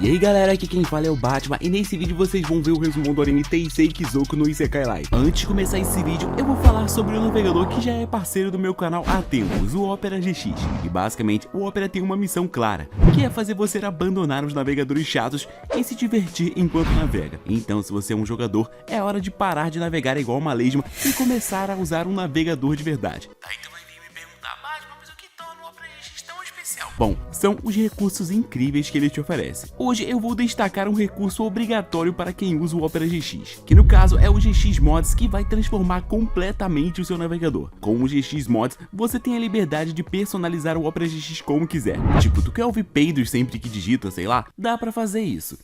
E aí galera, aqui quem fala é o Batman e nesse vídeo vocês vão ver o resumo do anime Teisei Kizoku no Isekai Live. Antes de começar esse vídeo, eu vou falar sobre o navegador que já é parceiro do meu canal há tempos, o Opera GX. E basicamente, o Opera tem uma missão clara, que é fazer você abandonar os navegadores chatos e se divertir enquanto navega. Então, se você é um jogador, é hora de parar de navegar igual uma lesma e começar a usar um navegador de verdade. Aí tu vai vir me perguntar, Batman, mas o que torna o Opera GX tão especial? Bom, são os recursos incríveis que ele te oferece. Hoje eu vou destacar um recurso obrigatório para quem usa o Opera GX, que no caso é o GX Mods, que vai transformar completamente o seu navegador. Com o GX Mods, você tem a liberdade de personalizar o Opera GX como quiser. Tipo, tu quer ouvir peidos sempre que digita, sei lá? Dá pra fazer isso.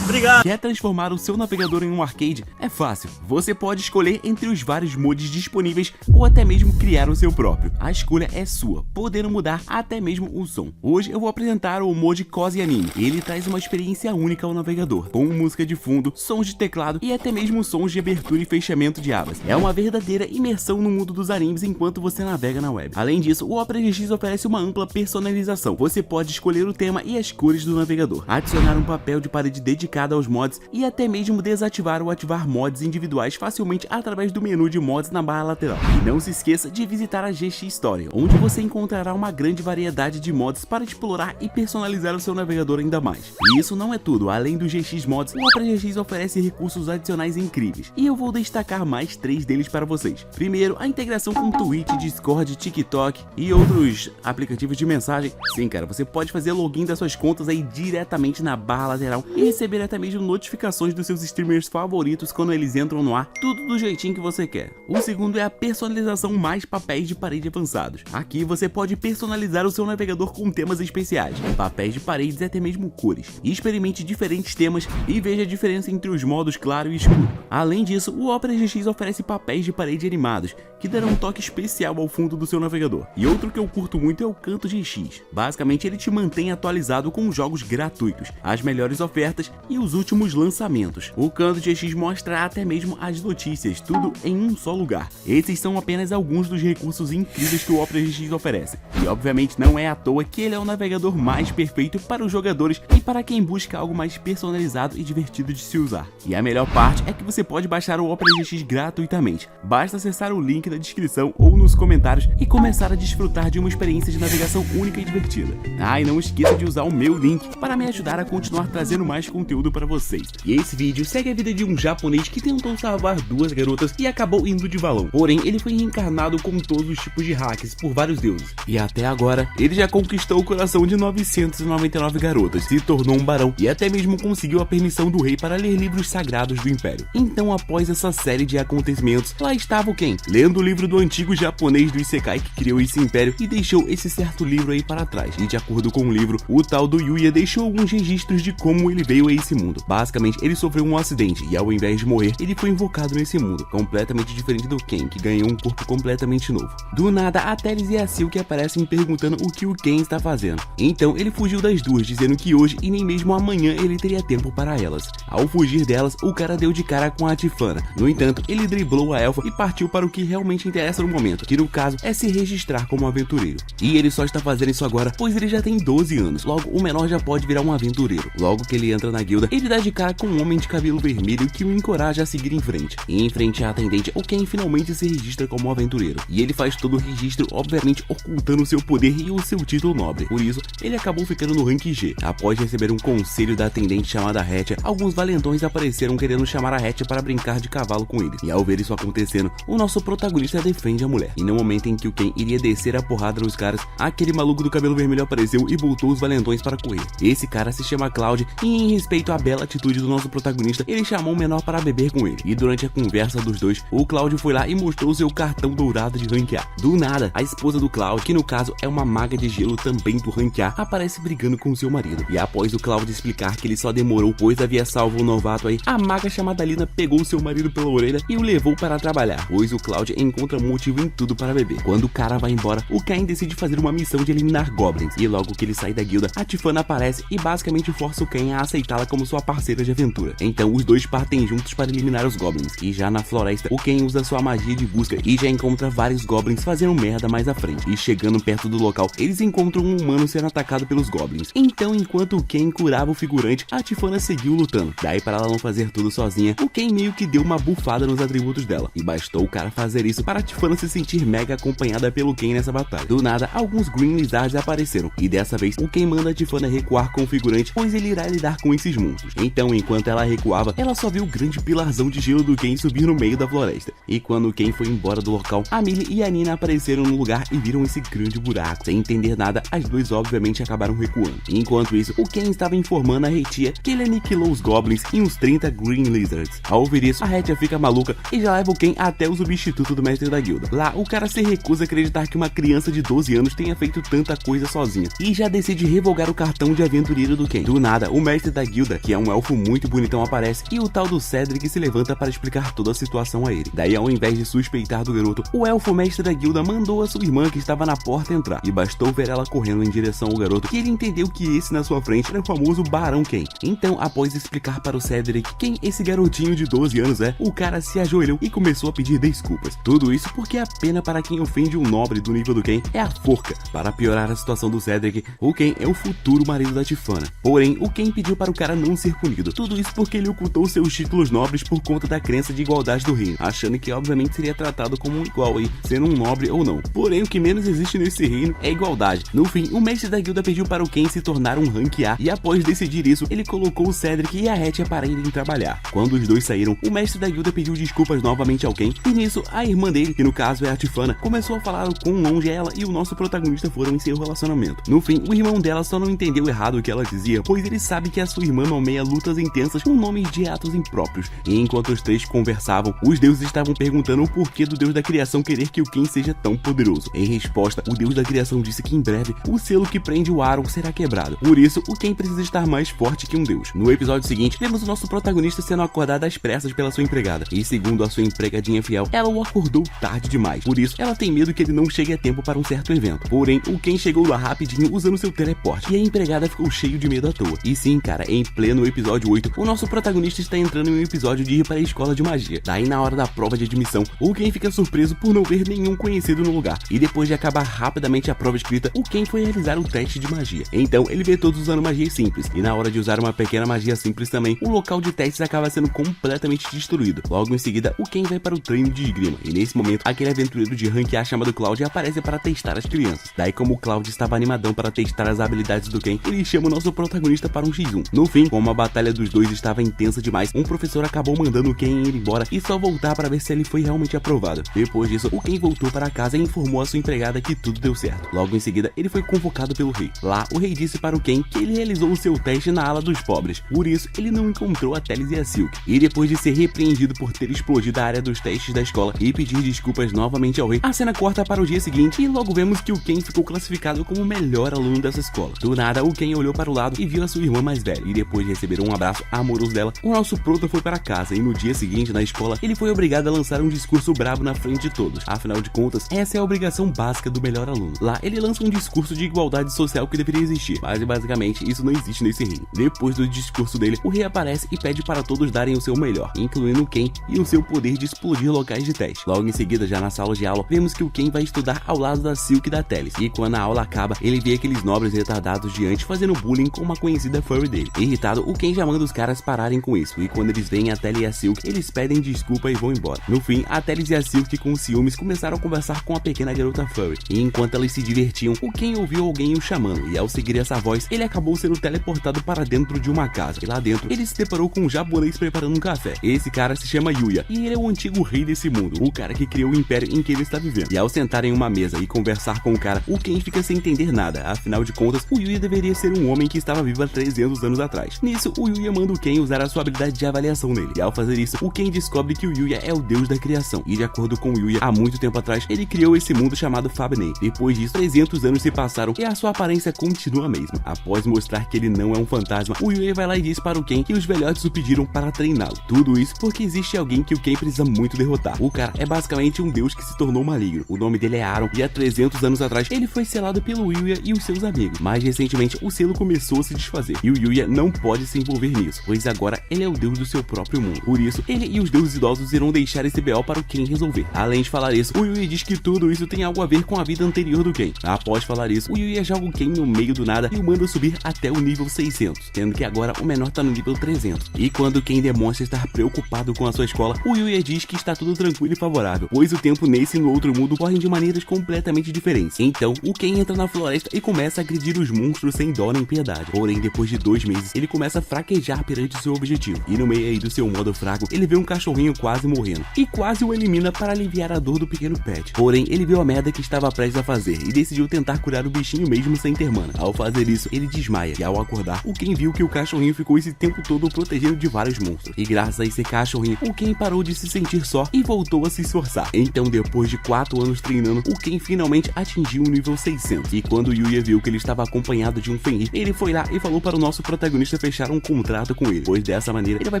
Obrigado. Quer transformar o seu navegador em um arcade? É fácil. Você pode escolher entre os vários mods disponíveis ou até mesmo criar o seu próprio. A escolha é sua, podendo mudar até mesmo o som. Hoje eu vou apresentar o mod Cozy Anime. Ele traz uma experiência única ao navegador, com música de fundo, sons de teclado e até mesmo sons de abertura e fechamento de abas. É uma verdadeira imersão no mundo dos animes enquanto você navega na web. Além disso, o Opera GX oferece uma ampla personalização. Você pode escolher o tema e as cores do navegador, adicionar um papel de parede dedicado aos mods e até mesmo desativar ou ativar mods individuais facilmente através do menu de mods na barra lateral. E não se esqueça de visitar a GX Story, onde você encontrará uma grande variedade de mods para explorar e personalizar o seu navegador ainda mais. E isso não é tudo, além do GX Mods, o Opera GX oferece recursos adicionais incríveis, e eu vou destacar mais 3 deles para vocês. Primeiro, a integração com Twitch, Discord, TikTok e outros aplicativos de mensagem. Sim, cara, você pode fazer login das suas contas aí diretamente na barra lateral e receber até mesmo notificações dos seus streamers favoritos quando eles entram no ar, tudo do jeitinho que você quer. O segundo é a personalização mais papéis de parede avançados. Aqui você pode personalizar o seu navegador com temas especiais, papéis de paredes e até mesmo cores. Experimente diferentes temas e veja a diferença entre os modos claro e escuro. Além disso, o Opera GX oferece papéis de parede animados, que darão um toque especial ao fundo do seu navegador. E outro que eu curto muito é o Canto GX. Basicamente ele te mantém atualizado com jogos gratuitos, as melhores ofertas e os últimos lançamentos. O Canto GX mostra até mesmo as notícias, tudo em um só lugar. Esses são apenas alguns dos recursos incríveis que o Opera GX oferece. E obviamente não é à toa que ele é o navegador mais perfeito para os jogadores e para quem busca algo mais personalizado e divertido de se usar. E a melhor parte é que você pode baixar o Opera GX gratuitamente. Basta acessar o link na descrição ou nos comentários e começar a desfrutar de uma experiência de navegação única e divertida. Ah, e não esqueça de usar o meu link para me ajudar a continuar trazendo mais conteúdo para vocês. E esse vídeo segue a vida de um japonês que tentou salvar 2 garotas e acabou indo de balão. Porém, ele foi reencarnado com todos os tipos de hacks por vários deuses. E até agora, ele já conquistou o coração de 999 garotas, se tornou um barão e até mesmo conseguiu a permissão do rei para ler livros sagrados do Império. Então, após essa série de acontecimentos, lá estava o Ken, lendo o livro do antigo japonês do Isekai que criou esse império e deixou esse certo livro aí para trás. E de acordo com o livro, o tal do Yuya deixou alguns registros de como ele veio a esse mundo. Basicamente, ele sofreu um acidente e ao invés de morrer, ele foi invocado nesse mundo, completamente diferente do Ken, que ganhou um corpo completamente novo. Do nada, a Teles e a Silk aparecem perguntando o que o Ken está fazendo. Então, ele fugiu das duas, dizendo que hoje e nem mesmo amanhã ele teria tempo para elas. Ao fugir delas, o cara deu de cara com a Tifana. No entanto, ele driblou a elfa e partiu para o que realmente interessa no momento, que no caso é se registrar como aventureiro. E ele só está fazendo isso agora, pois ele já tem 12 anos, logo o menor já pode virar um aventureiro. Logo que ele entra na guilda, ele dá de cara com um homem de cabelo vermelho que o encoraja a seguir em frente. E em frente à atendente, o Ken finalmente se registra como aventureiro. E ele faz todo o registro, obviamente ocultando o seu poder e o seu título nobre. Por isso, ele acabou ficando no rank G. Após receber um conselho da atendente chamada Hatch, alguns valentões apareceram querendo chamar a Hatch para brincar de cavalo com ele. E ao ver isso acontecendo, o nosso protagonista defende a mulher. E no momento em que o Ken iria descer a porrada nos caras, aquele maluco do cabelo vermelho apareceu e voltou os valentões para correr. Esse cara se chama Cloud e em respeito à bela atitude do nosso protagonista, ele chamou o menor para beber com ele. E durante a conversa dos dois, o Cloud foi lá e mostrou seu cartão dourado de rank A. Do nada, a esposa do Cloud, que no caso é uma maga de gelo também do rank A, aparece brigando com seu marido. E após o Cloud explicar que ele só demorou pois havia salvo o novato aí, a maga chamada Lina pegou seu marido pela orelha e o levou para trabalhar, pois o Cloud encontra motivo em tudo para beber. Quando o cara vai embora, o Ken decide fazer uma missão de eliminar goblins. E logo que ele sai da guilda, a Tifana aparece e basicamente força o Ken a aceitá-la como sua parceira de aventura. Então os dois partem juntos para eliminar os goblins. E já na floresta, o Ken usa sua magia de busca e já encontra vários goblins fazendo merda mais à frente. E chegando perto do local, eles encontram um humano sendo atacado pelos goblins. Então, enquanto o Ken curava o figurante, a Tifanna seguiu lutando. Daí, para ela não fazer tudo sozinha, o Ken meio que deu uma bufada nos atributos dela. E bastou o cara fazer isso para a Tifanna se sentir mega acompanhada pelo Ken nessa batalha. Do nada, alguns Green Lizards apareceram. E dessa vez, o Ken manda a Tifanna recuar com o figurante, pois ele irá lidar com esses monstros. Então, enquanto ela recuava, ela só viu o grande pilarzão de gelo do Ken subir no meio da floresta. E quando o Ken foi embora do local, a Millie e a Nina apareceram no lugar e viram esse grande buraco. Sem entender nada, as duas obviamente acabaram recuando. Enquanto isso, o Ken estava informando a Hatia que ele aniquilou os Goblins e uns 30 Green Lizards. Ao ouvir isso, a Hatia fica maluca e já leva o Ken até o substituto do mestre da guilda. Lá, o cara se recusa a acreditar que uma criança de 12 anos tenha feito tanta coisa sozinha e já decide revogar o cartão de aventureiro do Ken. Do nada, o mestre da guilda, que é um elfo muito bonitão, aparece e o tal do Cedric se levanta para explicar toda a situação a ele. Daí, ao invés de suspeitar do garoto, o elfo mestre da guilda mandou a sua irmã, que estava na porta, entrar. E bastou ver ela correndo em direção ao garoto que ele entendeu que esse na sua frente era o famoso Barão Ken. Então, após explicar para o Cedric quem esse garotinho de 12 anos é, o cara se ajoelhou e começou a pedir desculpas. Tudo isso porque a pena para quem ofende um nobre do nível do Ken é a forca. Para piorar a situação do Cedric, o Ken é o futuro marido da Tifanna. Porém, o Ken pediu para o cara não ser punido. Tudo isso porque ele ocultou seus títulos nobres por conta da crença de igualdade do reino, achando que obviamente seria tratado como um igual aí, sendo um nobre ou não. Porém, o que menos existe nesse reino é igualdade. No fim, o mestre da guilda pediu para o Ken se tornar um rank A, e após decidir isso, ele colocou o Cedric e a Hatia para irem trabalhar. Quando os dois saíram, o mestre da guilda pediu desculpas novamente ao Ken, e nisso, a irmã dele, que no caso é a Tifanna, começou a falar o quão longe ela e o nosso protagonista foram em seu relacionamento. No fim, o irmão dela só não entendeu errado o que ela dizia, pois ele sabe que a sua irmã nomeia lutas intensas com nomes de atos impróprios. E enquanto os três conversavam, os deuses estavam perguntando o porquê do deus da criação querer que o Ken seja tão poderoso. Em resposta, o deus da criação disse que em breve o selo que prende o Aaron será quebrado. Por isso, o Ken precisa estar mais forte que um deus. No episódio seguinte, vemos o nosso protagonista sendo acordado às pressas pela sua empregada. E segundo a sua empregadinha fiel, ela o acordou tarde demais. Por isso, ela tem medo que ele não chegue a tempo para um certo evento. Porém, o Ken chegou lá rapidinho usando seu teleporte. E a empregada ficou cheio de medo à toa. E sim, cara, em pleno episódio 8, o nosso protagonista está entrando em um episódio de ir para a escola de magia. Daí, na hora da prova de admissão, o Ken fica surpreso por não ver nenhum conhecido no lugar. E depois de acabar rapidamente a prova escrita, o Ken foi realizar o teste de magia. Então, ele vê todos usando magias simples. E na hora de usar uma pequena magia simples também, o local de testes acaba sendo completamente destruído. Logo em seguida, o Ken vai para o treino de esgrima. E nesse momento, aquele aventureiro de rank A chamado Cloud aparece para testar as crianças. Daí, como o Cloud estava animadão para testar as habilidades do Ken, ele chama o nosso protagonista para um X1. No fim, como a batalha dos dois estava intensa demais, um professor acabou mandando o Ken ir embora e só voltar para ver se ele foi realmente aprovado. Depois disso, o Ken voltou para casa e informou a sua empregada que tudo deu certo. Logo em seguida, ele foi convocado pelo rei. Lá, o rei disse para o Ken que ele realizou o seu teste na ala dos pobres. Por isso, ele não encontrou a Teles e a Silk. E depois de ser repreendido por ter explodido a área dos testes da escola e pedir desculpas novamente ao rei, a cena corta para o dia seguinte e logo vemos que o Ken ficou classificado como o melhor aluno dessa escola. Do nada, o Ken olhou para o lado e viu a sua irmã mais velha. E depois de receber um abraço amoroso dela, o nosso prota foi para casa e no dia seguinte, na escola, ele foi obrigado a lançar um discurso brabo na frente de todos. Afinal de contas, essa é a obrigação básica do melhor aluno. Lá, ele lança um discurso de igualdade social que deveria existir, mas basicamente isso não existe nesse reino. Depois do discurso dele, o rei aparece e pede para todos darem o seu melhor, incluindo o Ken e o seu poder de explodir locais de teste. Logo em seguida, já na sala de aula, vemos que o Ken vai estudar ao lado da Silk e da Teles. E quando a aula acaba, ele vê aqueles nobres retardados diante fazendo bullying com uma conhecida furry dele. Irritado, o Ken já manda os caras pararem com isso, e quando eles veem a Teles e a Silk, eles pedem desculpa e vão embora. No fim, a Teles e a Silk, com ciúmes, começaram a conversar com a pequena garota furry. E enquanto elas se divertiam, o Ken ouviu alguém o chamando, e ao seguir essa voz, ele acabou sendo teleportado para dentro de uma casa. E lá dentro, ele se deparou com um japonês preparando um café. Esse cara se chama Yuya, e ele é o antigo rei desse mundo, o cara que criou o império em que ele está vivendo. E ao sentar em uma mesa e conversar com o cara, o Ken fica sem entender nada. Afinal de contas, o Yuya deveria ser um homem que estava vivo há 300 anos atrás. Nisso, o Yuya manda o Ken usar a sua habilidade de avaliação nele. E ao fazer isso, o Ken descobre que o Yuya é o deus da criação. E de acordo com o Yuya, há muito tempo atrás, ele criou esse mundo chamado Fabney. Depois disso, 300 anos se passaram e a sua aparência continua a mesma. Após mostrar que ele não é um fantasma, o Yuya vai lá e diz para o Ken que os velhotes o pediram para treiná-lo. Tudo isso porque existe alguém que o Ken precisa muito derrotar. O cara é basicamente um deus que se tornou maligno. O nome dele é Aaron e há 300 anos atrás ele foi selado pelo Yuya e os seus amigos. Mas recentemente o selo começou a se desfazer e o Yuya não pode se envolver nisso, pois agora ele é o deus do seu próprio mundo. Por isso, ele e os deuses idosos irão deixar esse BO para o Ken resolver. Além de falar isso, o Yuya diz que tudo isso tem algo a ver com a vida anterior do do Ken. Após falar isso, o Yuya joga o Ken no meio do nada e o manda subir até o nível 600, sendo que agora o menor tá no nível 300. E quando o Ken demonstra estar preocupado com a sua escola, o Yuya diz que está tudo tranquilo e favorável, pois o tempo nesse e no outro mundo correm de maneiras completamente diferentes. Então, o Ken entra na floresta e começa a agredir os monstros sem dó nem piedade. Porém, depois de 2 meses, ele começa a fraquejar perante seu objetivo. E no meio aí do seu modo fraco, ele vê um cachorrinho quase morrendo e quase o elimina para aliviar a dor do pequeno pet. Porém, ele viu a merda que estava prestes a fazer e decidiu tentar curar o bichinho mesmo sem ter mana. Ao fazer isso, ele desmaia e ao acordar, o Ken viu que o cachorrinho ficou esse tempo todo protegendo de vários monstros. E graças a esse cachorrinho, o Ken parou de se sentir só e voltou a se esforçar. Então, depois de 4 anos treinando, o Ken finalmente atingiu o nível 600. E quando o Yuya viu que ele estava acompanhado de um Fenrir, ele foi lá e falou para o nosso protagonista fechar um contrato com ele, pois dessa maneira ele vai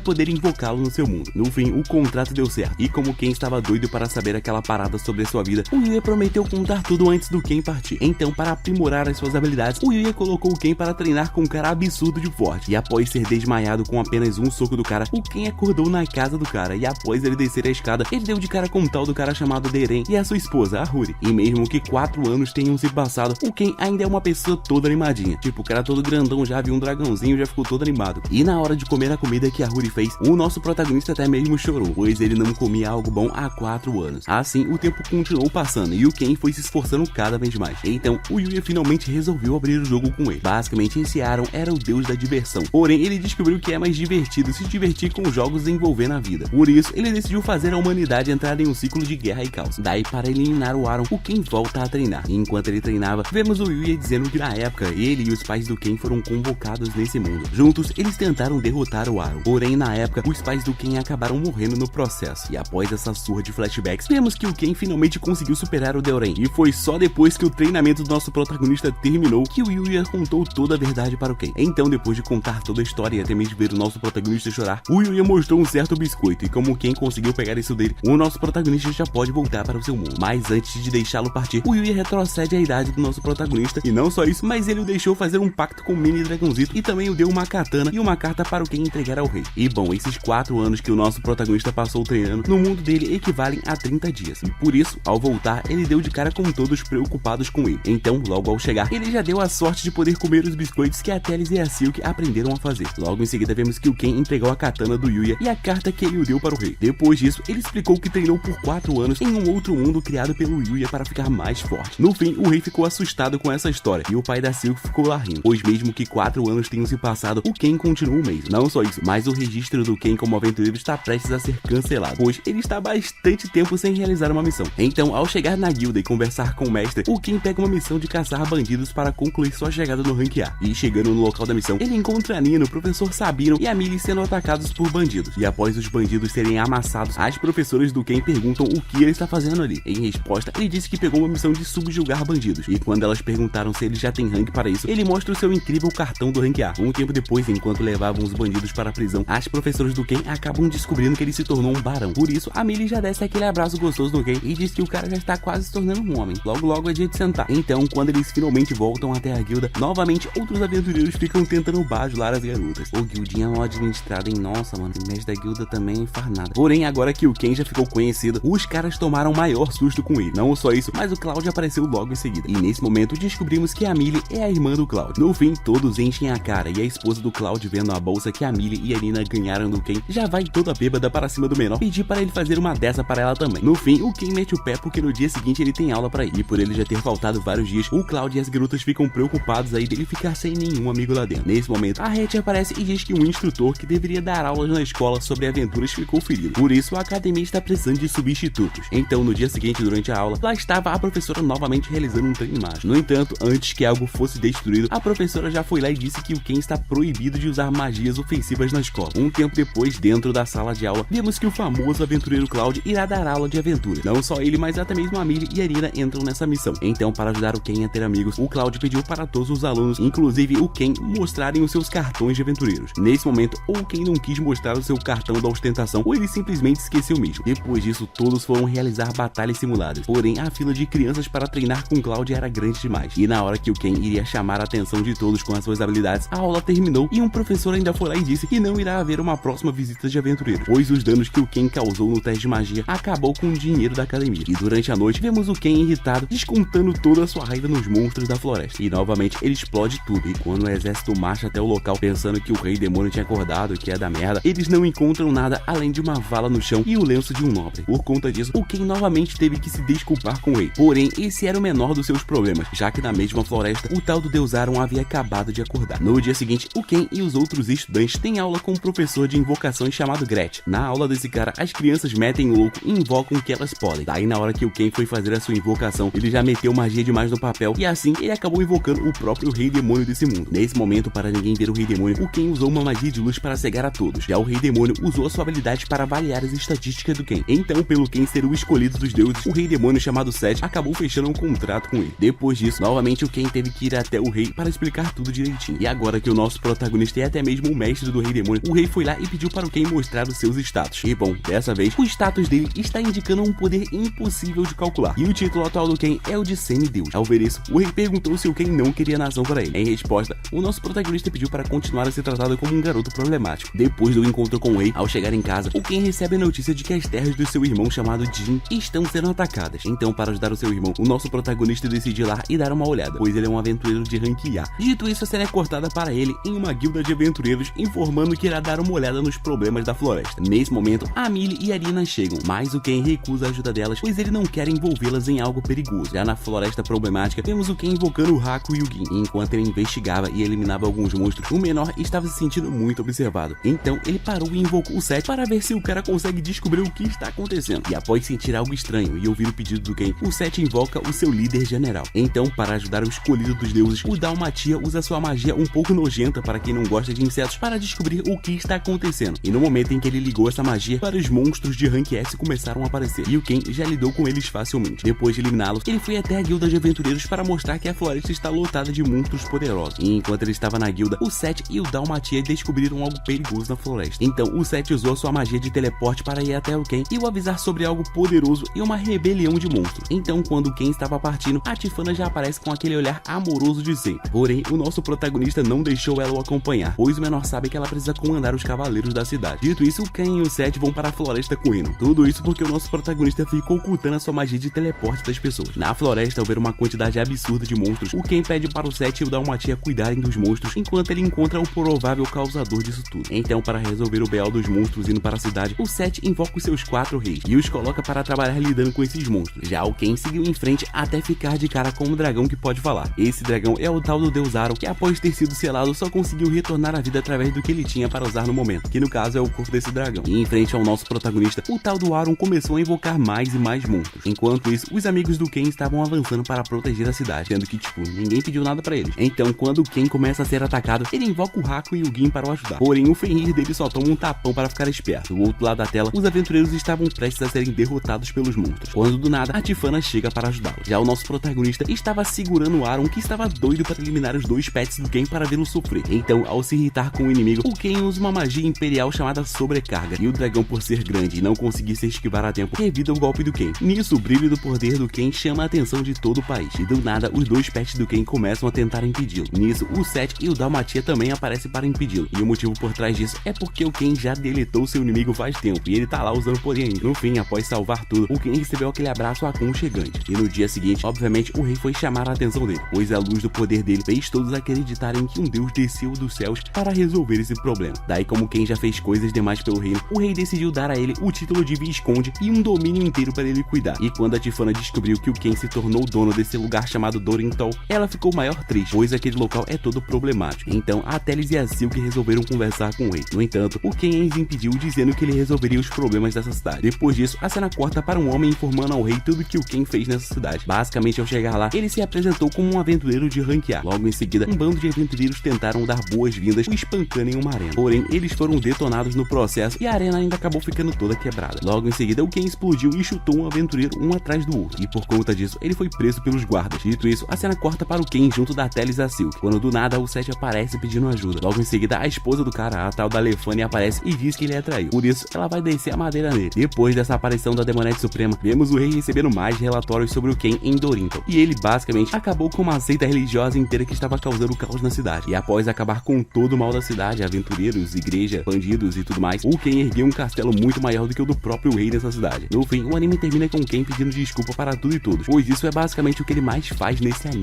poder invocá-lo no seu mundo. No fim, o contrato deu certo. E como o Ken estava doido para saber aquela parada sobre a sua vida, o Yuya prometeu contar tudo antes do Ken partir. Então, para aprimorar as suas habilidades, o Yuya colocou o Ken para treinar com um cara absurdo de forte. E após ser desmaiado com apenas um soco do cara, o Ken acordou na casa do cara. E após ele descer a escada, ele deu de cara com um tal do cara chamado Deren e a sua esposa, a Huri. E mesmo que 4 anos tenham se passado, o Ken ainda é uma pessoa toda animadinha. Tipo, o cara todo grandão já viu um dragãozinho, já ficou todo animado. E na hora de comer a comida que a Huri fez, o nosso protagonista até mesmo chorou, pois ele não comia algo bom há 4 anos. Assim, o tempo continuou passando e o Ken foi se esforçando cada vez mais. Então, o Yuya finalmente resolveu abrir o jogo com ele. Basicamente, esse Aaron era o deus da diversão. Porém, ele descobriu que é mais divertido se divertir com jogos envolvendo a vida. Por isso, ele decidiu fazer a humanidade entrar em um ciclo de guerra e caos. Daí, para eliminar o Aaron, o Ken volta a treinar. E enquanto ele treinava, vemos o Yuya dizendo que na época, ele e os pais do Ken foram convocados nesse mundo. Juntos, eles tentaram derrotar o Aaron. Porém, na época, os pais do Ken acabaram morrendo no processo. E após essa surra de flashbacks, vemos que o Ken finalmente conseguiu superar o Deren. E foi só depois que o treinamento do nosso protagonista terminou que o Yuya contou toda a verdade para o Ken. Então, depois de contar toda a história e até mesmo ver o nosso protagonista chorar, o Yuya mostrou um certo biscoito. E como o Ken conseguiu pegar isso dele, o nosso protagonista já pode voltar para o seu mundo. Mas antes de deixá-lo partir, o Yuya retrocede a idade do nosso protagonista. E não só isso, mas ele o deixou fazer um pacto com o mini dragãozito e também o deu uma katana e uma carta para o Ken entregar ao rei. E bom, esses 4 anos que o nosso protagonista passou treinando no mundo dele equivalem a 30 dias. E por isso, ao voltar, ele deu de cara com todos preocupados com ele. Então, logo ao chegar, ele já deu a sorte de poder comer os biscoitos que a Teles e a Silk aprenderam a fazer. Logo em seguida, vemos que o Ken entregou a katana do Yuya e a carta que ele o deu para o rei. Depois disso, ele explicou que treinou por 4 anos em um outro mundo criado pelo Yuya para ficar mais forte. No fim, o rei ficou assustado com essa história e o pai da Silk ficou lá rindo, pois mesmo que 4 anos tenham se passado, o Ken continua o mesmo. Não só isso, mas o registro do Ken como aventureiro está prestes a ser cancelado, pois ele está há bastante tempo sem realizar uma missão. Então, ao chegar na guilda e conversar com o mestre, o Ken pega uma missão de caçar bandidos para concluir sua chegada no rank A. E chegando no local da missão, ele encontra a Nino, o professor Sabino e a Millie sendo atacados por bandidos. E após os bandidos serem amassados, as professoras do Ken perguntam o que ele está fazendo ali. Em resposta, ele disse que pegou uma missão de subjugar bandidos. E quando elas perguntaram se ele já tem rank para isso, ele mostra o seu incrível cartão do rank A. Um tempo depois, enquanto levavam os bandidos para a prisão, as professoras do Ken acabam descobrindo que ele se tornou um barão. Por isso, a Millie já desce aquele abraço gostoso no Ken e diz que o cara já está quase se tornando um homem. Logo logo é dia de sentar. Então, quando eles finalmente voltam até a guilda, novamente outros aventureiros ficam tentando bajular as garotas. O guildinha mal administrado, hein? Nossa, mano, o mestre da guilda também faz nada. Porém, agora que o Ken já ficou conhecido, os caras tomaram maior susto com ele. Não só isso, mas o Cloud apareceu logo em seguida. E nesse momento descobrimos que a Millie é a irmã do Cloud. No fim, todos enchem a cara e a esposa do Cloud, vendo a bolsa que a Millie e a Nina ganharam do Ken, já vai toda bêbada para cima do menor, pedir para ele fazer uma dessa para ela também. No fim, o Ken mete o pé porque no dia seguinte ele tem aula para ir. E por ele já ter faltado vários dias, o Cloud e as garotas ficam preocupados aí dele ficar sem nenhum amigo lá dentro. Nesse momento, a Hattie aparece e diz que um instrutor que deveria dar aulas na escola sobre aventuras ficou ferido. Por isso, a academia está precisando de substitutos. Então, no dia seguinte, durante a aula, lá estava a professora novamente realizando um treino mágico. No entanto, antes que algo fosse destruído, a professora já foi lá e disse que o Ken está proibido de usar magias ofensivas na escola. Um tempo depois, dentro da sala de aula, vemos que o famoso aventureiro Cloud irá dar aula de aventura. Não só ele, mas até mesmo a Millie e a Nina entram nessa missão. Então, para ajudar o Ken a ter amigos, o Cloud pediu para todos os alunos, inclusive o Ken, mostrarem os seus cartões de aventureiros. Nesse momento, ou o Ken não quis mostrar o seu cartão da ostentação, ou ele simplesmente esqueceu mesmo. Depois disso, todos foram realizar batalhas simuladas. Porém, a fila de crianças para treinar com Cloud era grande demais. E na hora que o Ken iria chamar a atenção de todos com as suas habilidades, a aula terminou e um professor ainda foi lá e disse que não irá haver uma próxima visita de aventureiros, pois os danos que o Ken causou no teste de magia acabou com o dinheiro da academia. E durante a noite, vemos o Ken irritado, descontando toda a sua raiva nos monstros da floresta. E novamente ele explode tudo, e quando o exército marcha até o local pensando que o rei demônio tinha acordado, que é da merda, eles não encontram nada além de uma vala no chão e o lenço de um nobre. Por conta disso, o Ken novamente teve que se desculpar com o rei. Porém, esse era o menor dos seus problemas, já que na mesma floresta, o tal do Deus Aron havia acabado de acordar. No dia seguinte, o Ken e os outros estudantes têm aula com um professor de invocações chamado Gretchen. Na aula desse cara, as crianças metem o louco e invocam o que elas podem. Daí, na hora que o Ken foi fazer a sua invocação, ele já meteu magia demais no papel, e assim ele acabou invocando o próprio rei demônio desse mundo. Nesse momento, para ninguém ver o rei demônio, o Ken usou uma magia de luz para cegar a todos. Já o rei demônio usou a sua habilidade para avaliar as estatísticas do Ken. Então, pelo Ken ser o escolhido dos deuses, o rei demônio chamado Seth acabou fechando um contrato com ele. Depois disso, novamente o Ken teve que ir até o rei para explicar tudo direitinho. E agora que o nosso protagonista é até mesmo o mestre do rei demônio, o rei foi lá e pediu para o Ken mostrar os seus status. E bom, dessa vez, o status dele está indicando um poder impossível de calcular. E o título atual do Ken é o de semideus. Ao ver isso, o rei perguntou se o Ken não queria nação para ele. Em resposta, o nosso protagonista pediu para continuar a ser tratado como um garoto problemático. Depois do encontro com o rei, ao chegar em casa, o Ken recebe a notícia de que as terras do seu irmão chamado Jin estão sendo atacadas. Então, para ajudar o seu irmão, o nosso protagonista decide ir lá e dar uma olhada, pois ele é um aventureiro de rank A. Dito isso, a cena é cortada para ele em uma guilda de aventureiros, informando que irá dar uma olhada nos problemas da floresta. Nesse momento, a Millie e a Irina chegam, mas o Ken recusa a ajuda delas, pois ele não quer envolvê-las em algo perigoso. Já na floresta problemática, vemos o Ken invocando o Haku e o Gin. Enquanto ele investigava e eliminava alguns monstros, o menor estava se sentindo muito observado. Então, ele parou e invocou o Seth para ver se o cara consegue descobrir o que está acontecendo. E após sentir algo estranho e ouvir o pedido do Ken, o Seth invoca o seu líder general. Então, para ajudar o escolhido dos deuses, o Dalmatia usa sua magia um pouco nojenta para quem não gosta de insetos para descobrir o que está acontecendo. E no momento em que ele ligou essa magia, vários monstros de rank S começaram a aparecer, e o Ken já lidou com eles facilmente. Depois de eliminá-los, ele foi até a guilda de aventureiros para mostrar que a floresta está lotada de monstros poderosos. E enquanto ele estava na guilda, o Seth e o Dalmatia descobriram algo perigoso na floresta. Então, o Seth usou sua magia de teleporte para ir até o Ken e o avisar sobre algo poderoso e uma rebelião de monstros. Então, quando o Ken estava partindo, a Tiffana já aparece com aquele olhar amoroso de sempre. Porém, o nosso protagonista não deixou ela o acompanhar, pois o menor sabe que ela precisa comandar os cavaleiros da cidade. Dito isso, o Ken e o Seth vão para a floresta correndo. Tudo isso porque o nosso protagonista fica ocultando a sua magia de teleporte das pessoas. Na floresta, ao ver uma quantidade absurda de monstros, o Ken pede para o Seth e o Dalmatia cuidarem dos monstros, enquanto ele encontra o provável causador disso tudo. Então, para resolver o BO dos monstros indo para a cidade, o Seth invoca os seus 4 reis e os coloca para trabalhar lidando com esses monstros. Já o Ken seguiu em frente até ficar de cara com um dragão que pode falar. Esse dragão é o tal do Deus Aron, que após ter sido selado só conseguiu retornar à vida através do que ele tinha para usar no momento, que no caso é o corpo desse dragão. E em frente ao nosso protagonista, o tal do Aron começou a invocar mais e mais monstros. Enquanto isso, os amigos do Ken estavam avançando para proteger a cidade, sendo que ninguém pediu nada para eles. Então, quando o Ken começa a ser atacado, ele invoca o Haku e o Gin para o ajudar. Porém, o Fenrir dele só toma um tapão para ficar esperto. Do outro lado da tela, os aventureiros estavam prestes a serem derrotados pelos monstros, quando do nada, a Tiffana chega para ajudá-los. Já o nosso protagonista estava segurando o Aron, que estava doido para eliminar os 2 pets do Ken para vê-lo sofrer. Então, ao se irritar com o inimigo, o Ken usa uma magia imperial chamada sobrecarga, e o dragão, por ser grande e não conseguir se esquivar a tempo, revida o golpe do Ken. Nisso, o brilho do poder do Ken chama a atenção de todo o país, e do nada, os 2 pets do Ken começam a tentar impedi-lo. Nisso, o Seth e o Dalmatia também aparecem para impedi-lo, e o motivo por trás disso é porque o Ken já deletou seu inimigo faz tempo, e ele tá lá usando poder ainda. No fim, após salvar tudo, o Ken recebeu aquele abraço aconchegante, e no dia seguinte, obviamente, o rei foi chamar a atenção dele, pois a luz do poder dele fez todos acreditarem que um deus desceu dos céus para resolver esse problema. Daí, como Ken já fez coisas demais pelo reino, o rei decidiu dar a ele o título de Visconde e um domínio inteiro para ele cuidar. E quando a Tiffana descobriu que o Ken se tornou dono desse lugar chamado Dorintol, ela ficou maior triste, pois aquele local é todo problemático. Então, a Teles e a Silk resolveram conversar com o rei. No entanto, o Ken os impediu, dizendo que ele resolveria os problemas dessa cidade. Depois disso, a cena corta para um homem informando ao rei tudo que o Ken fez nessa cidade. Basicamente, ao chegar lá, ele se apresentou como um aventureiro de rank A. Logo em seguida, um bando de aventureiros tentaram dar boas-vindas, o espancando em uma arena. Porém, eles foram detonados no processo e a arena ainda acabou ficando toda quebrada. Logo em seguida, o Ken explodiu e chutou um aventureiro um atrás do outro. E por conta disso, ele foi preso pelos guardas. Dito isso, a cena corta para o Ken junto da Teles e a Silk, quando do nada o Seth aparece pedindo ajuda. Logo em seguida, a esposa do cara, a tal da Lefane, aparece e diz que ele a traiu. Por isso, ela vai descer a madeira nele. Depois dessa aparição da Demonete Suprema, vemos o rei recebendo mais relatórios sobre o Ken em Dorintol. E ele, basicamente, acabou com uma seita religiosa inteira que estava causando caos na cidade. E após acabar com todo o mal da cidade, aventureiros, igreja, bandidos e tudo mais, o Ken ergueu um castelo muito maior do que o do próprio rei nessa cidade. No fim, o anime termina com o Ken pedindo desculpa para tudo e todos, pois Isso é basicamente o que ele mais faz nesse anime.